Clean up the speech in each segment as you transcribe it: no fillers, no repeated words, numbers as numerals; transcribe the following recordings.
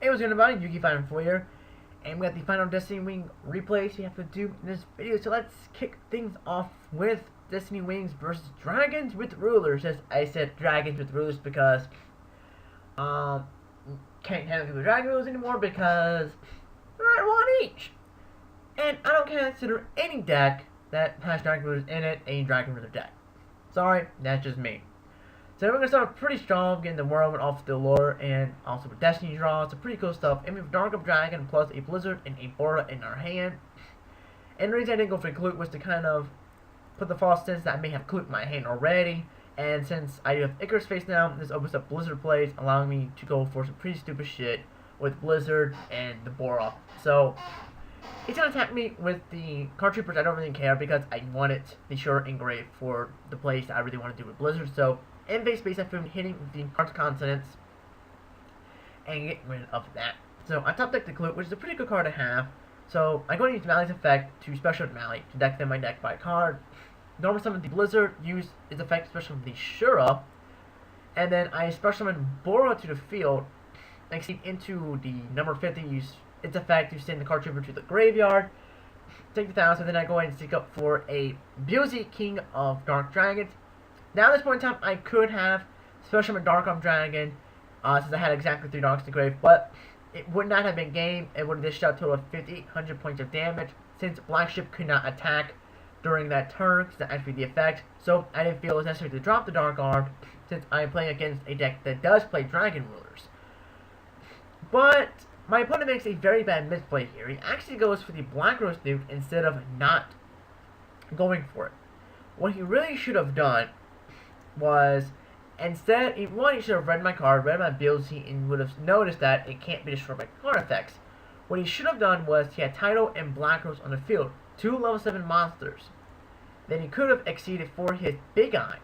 Hey, what's going on? Yugi Final for you, and we got the final DestinyWing replays we have to do in this video. So let's kick things off with DestinyWings versus Dragons with Rulers. As I said, Dragons with Rulers because can't handle the Dragon Rulers anymore because they're at one each, and I don't consider any deck that has Dragon Rulers in it a Dragon Ruler deck. Sorry, that's just me. So we're going to start pretty strong, getting the Whirlwind off the lure, and also with Destiny draw. It's pretty cool stuff. And we have Dark Up Dragon plus a Blizzard and a Bora in our hand. And the reason I didn't go for Clute was to kind of put the false sense that I may have Clute in my hand already. And since I have Icarus face now, this opens up Blizzard plays, allowing me to go for some pretty stupid shit with Blizzard and the Bora. So it's going to attack me with the Card Troopers. I don't really care because I wanted the Short Engrave for the plays that I really want to do with Blizzard. So in base I've been hitting the Cards Consonants and getting rid of that. So I top deck the Clute, which is a pretty good card to have. So I'm going to use Mally's effect to special Mally to deck them my deck by card. Normal summon the Blizzard, use its effect special from the Shura, and then I special summon Bora to the field, and seep into the number 50, use its effect to send the Card Trooper to the graveyard, take the 1,000, then I go ahead and seek up for a Bilzy, King of Dark Dragons. Now at this point in time, I could have special summon Dark Arm Dragon, since I had exactly 3 Darks in the grave, but it would not have been game. It would have dished out a total of 5,800 points of damage, since Black Ship could not attack during that turn, because that's actually the effect. So I didn't feel it was necessary to drop the Dark Arm, since I am playing against a deck that does play Dragon Rulers. But my opponent makes a very bad misplay here. He actually goes for the Black Rose Nuke instead of not going for it. What he really should have done was, instead, he should have read my card, read my ability, and would have noticed that it can't be destroyed by card effects. What he should have done was, he had Tidal and Black Rose on the field, 2 level 7 monsters. Then he could have exceeded for his Big Eye.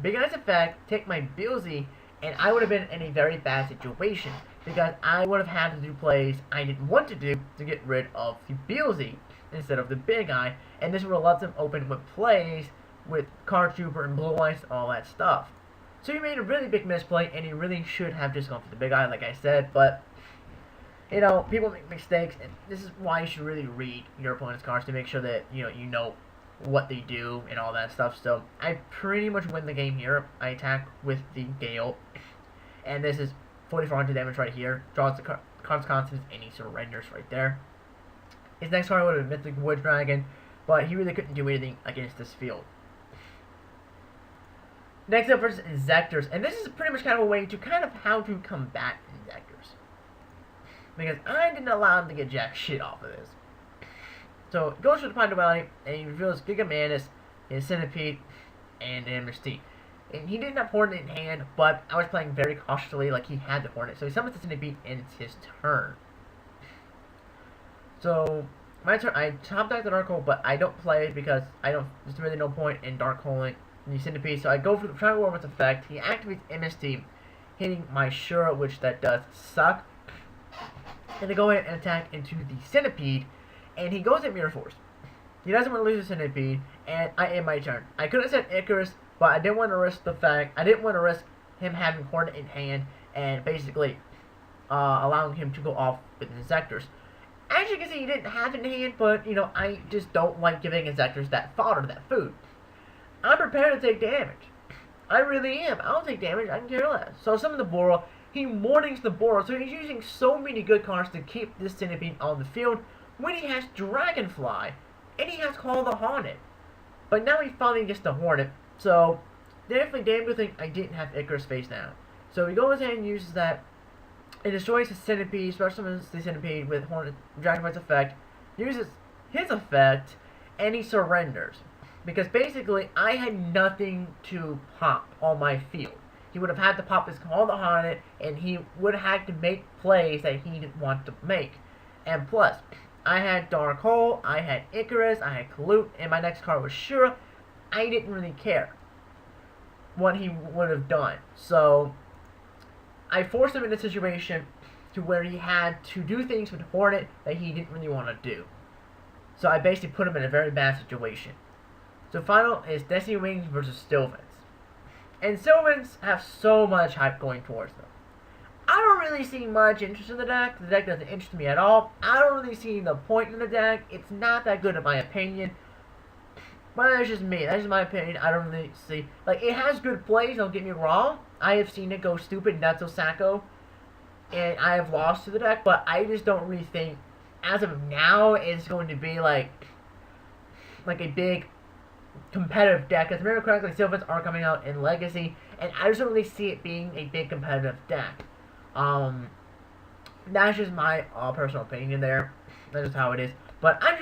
Big Eye's effect, take my Bilzy, and I would have been in a very bad situation, because I would have had to do plays I didn't want to do to get rid of the Bilzy instead of the Big Eye, and this would have left him open with plays with Card Trooper and Blue Eyes and all that stuff. So he made a really big misplay, and he really should have just gone for the Big Eye, like I said, but, you know, people make mistakes, and this is why you should really read your opponent's cards to make sure that, you know what they do and all that stuff. So I pretty much win the game here. I attack with the Gale, and this is 4,400 damage right here. Draws the Cards Consonants, and he surrenders right there. His next card would have been Mythic Wood Dragon, but he really couldn't do anything against this field. Next up versus Inzectors, and this is pretty much kind of a way to kind of how to combat Inzectors, because I didn't allow him to get jack shit off of this. So he goes for the Pine Duality, and he reveals Giga Manus, his Centipede, and MST. And he didn't have Hornet in hand, but I was playing very cautiously, like he had the Hornet. So he summons the Centipede, and it's his turn. So my turn, I top deck the Dark Hole, but I don't play it because there's really no point in Dark Holing the Centipede. So I go for the Triangle War with effect. He activates MST, hitting my Shura, which that does suck. And I go ahead and attack into the Centipede, and he goes at Mirror Force. He doesn't want to lose the Centipede, and I end my turn. I could have said Icarus, but I didn't want to risk him having Hornet in hand and basically allowing him to go off with Inzectors. As you can see, he didn't have it in hand, but, you know, I just don't like giving Inzectors that fodder, that food. I'm prepared to take damage. I really am. I'll take damage. I can care less. So summon the Bora. He mornings the Bora, so he's using so many good cards to keep this Centipede on the field when he has Dragonfly, and he has Call the Haunted. But now he finally gets the Hornet, so definitely damn good thing I didn't have Icarus face down. So he goes ahead and uses that, and destroys his Centipede, special summons the Centipede with Hornet Dragonfly's effect, uses his effect, and he surrenders. Because basically, I had nothing to pop on my field. He would have had to pop his Call the Haunted, and he would have had to make plays that he didn't want to make. And plus, I had Dark Hole, I had Icarus, I had Clute, and my next card was Shura. I didn't really care what he would have done. So I forced him in a situation to where he had to do things with Hornet that he didn't really want to do. So I basically put him in a very bad situation. So final is DestinyWing versus Stillman. And Stillmans have so much hype going towards them. I don't really see much interest in the deck. The deck doesn't interest me at all. I don't really see the point in the deck. It's not that good in my opinion. But that's just me. That's just my opinion. I don't really see... Like, it has good plays, don't get me wrong. I have seen it go stupid, Netzo Sacco. And I have lost to the deck. But I just don't really think, as of now, it's going to be, like a big competitive deck. As a matter of fact, like, Sylvans are coming out in Legacy. And I just don't really see it being a big competitive deck. That's just my personal opinion there. That's just how it is. But I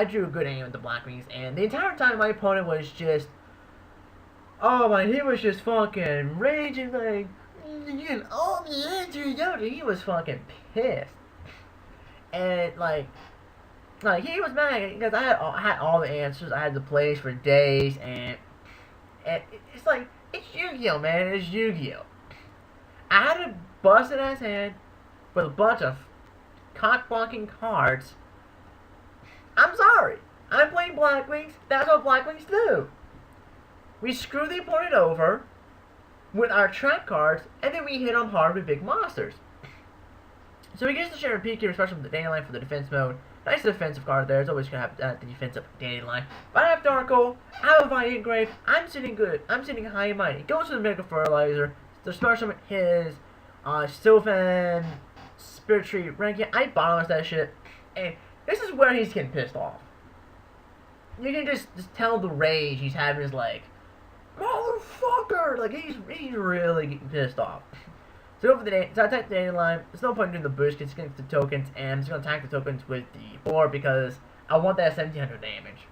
drew a good aim with the Blackwings, and the entire time my opponent was just, oh my, he was just fucking raging like, oh yeah, he was fucking pissed, and like he was mad because I had all the answers, I had the plays for days, and it's like, it's Yu-Gi-Oh, man, it's Yu-Gi-Oh. I had a busted ass hand with a bunch of cock blocking cards. I'm sorry. I'm playing Blackwings. That's what Blackwings do. We screw the opponent over with our trap cards, and then we hit them hard with big monsters. So he gets the Centipede here, especially with the Dandelion for the defense mode. Nice defensive card there. It's always going to have the defensive Dandelion. But I have Darko. I have a Valiant Grave. I'm sitting good. I'm sitting high and mighty. Goes to the Mega Fertilizer. The special summon his Stillman, Spirit Tree, Ranking. I bottomless that shit. And this is where he's getting pissed off. You can just tell the rage he's having is like, motherfucker! Like, he's really getting pissed off. So go for the so I attack the Dandelion. There's no point in doing the boost because it's going to get the tokens, and I'm just going to attack the tokens with the board because I want that 1700 damage.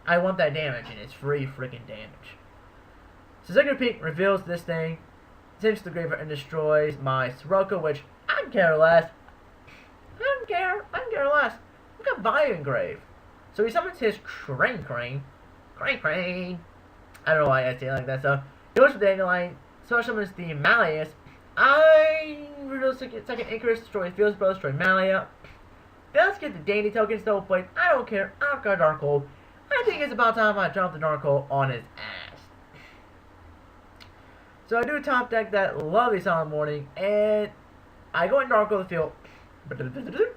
I want that damage, and it's free freaking damage. So Second Peak reveals this thing, sends to the graveyard, and destroys my Sirocco, which I can care less. I can care less. Look at Valiant Grave. So he summons his Crane. I don't know why I say it like that. So he goes for the Dandelion. So I summons the Malleus. I reveal second Icarus, destroy Fields Bro, destroy Malia. Let's get the Dandy tokens, double plate. I don't care. I've got Darkhold. I think it's about time I drop the Darkhold on his ass. So I do top deck that lovely Silent Morning, and I go in Darkhold the field.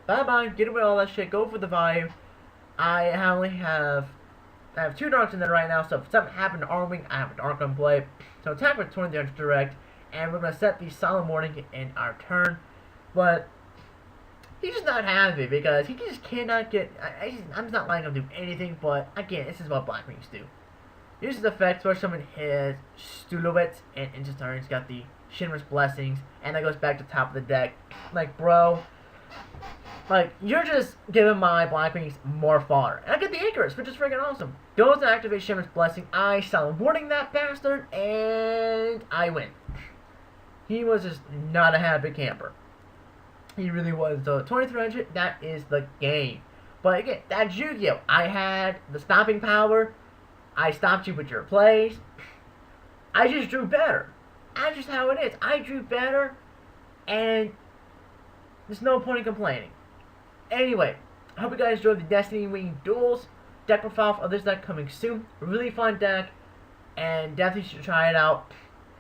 Bye-bye, get away all that shit, go for the value. I have two darks in there right now, so if something happened to Armwing, I have a dark on play. So attack with 2300 direct, and we're going to set the Silent Morning in our turn. But he's just not happy because he just cannot get, I'm just not letting him do anything, but again, this is what Blackwings do. Uses the effect where someone his Stulowitz, and in his turn he's got the Shinra's Blessings, and that goes back to top of the deck. Like, bro, like, you're just giving my Blackwings more fodder. And I get the Icarus, which is freaking awesome. Goes to activate Shinra's Blessing. I Silent Morning that bastard, and I win. He was just not a happy camper. He really was. So 2300, that is the game. But again, that's Yu-Gi-Oh! I had the stopping power. I stopped you with your plays. I just drew better. That's just how it is. I drew better, and there's no point in complaining. Anyway, I hope you guys enjoyed the DestinyWing Duels deck profile of this deck coming soon. Really fun deck, and definitely should try it out.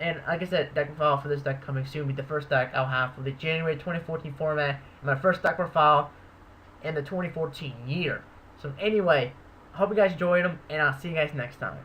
And like I said, deck profile for this deck coming soon. Be the first deck I'll have for the January 2014 format. And my first deck profile in the 2014 year. So anyway, I hope you guys enjoyed them, and I'll see you guys next time.